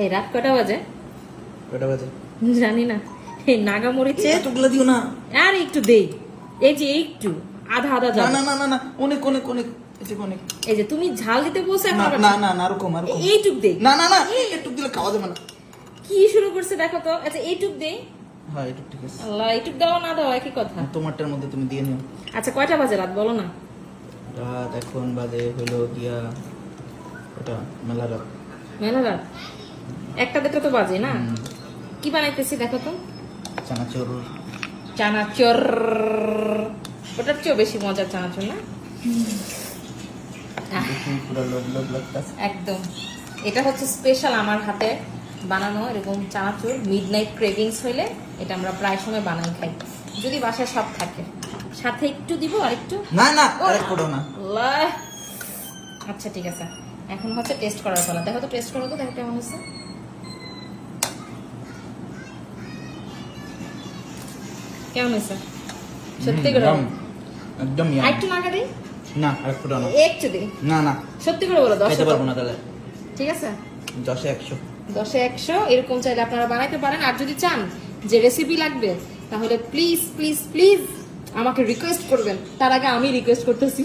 এই রাত কটা বাজে? কয়টা বাজে জানি না। এই নাগা মরিচে এতগুলো দিও না। আর একটু দেই, এই যে একটু আধা আধা না যাবে। না না না না, অনেক অনেক অনেক, এই যে অনেক। এই যে তুমি ঝাল দিতে বলছো এখন না আবার না না না, আরকম আরকম। এইটুক দেই। না না না, একটু দিলে খাওয়া যাবে না। কি শুরু করছে দেখো তো। আচ্ছা এইটুক দেই। হ্যাঁ একটু ঠিক আছে। আল্লাহ, এইটুক দাও না দাও একই কথা। তোমারটার মধ্যে তুমি দিয়ে নিও। আচ্ছা কয়টা বাজে রাত বলো না? রাত এখন বাজে হলো গিয়া ওটা মেলা রাত। মেলা রাত, একটা দেড়টা তো বাজে না? কি বানাইতেছি দেখো তো। চানাচুর। চানাচুর, ওটার চেয়েও বেশি মজার চানাচুর না? দেখি পুরো লোভ লোভ লাগতেছে। একদম, এটা হচ্ছে স্পেশাল আমার হাতে বানানো এরকম চানাচুর। মিডনাইট ক্রেভিংস হইলে এটা আমরা প্রায় সময় বানাই খাই, যদি বাসায় সব থাকে। সাথে একটু দিব আর একটু। না না, আরে করো না। আল্লাহ। আচ্ছা ঠিক আছে, এখন হচ্ছে টেস্ট করার পালা। দেখো তো, টেস্ট করো তো, দেখো কেমন হচ্ছে। কেমন হয়েছে সত্যি করে? একদম আর একটু নাগা দিই? না, আরেকটু দাও না। একটু দিই? না না, সত্যি করে বলো। 10 খাইতে পারবো না তাহলে। ঠিক আছে, 10 এ 100। 10 এ 100 এরকম চাইলে আপনারা বানাইতে পারেন। আর যদি চান যে রেসিপি লাগবে, তাহলে প্লিজ প্লিজ প্লিজ আমাকে রিকোয়েস্ট করবেন। তার আগে আমি রিকোয়েস্ট করতেছি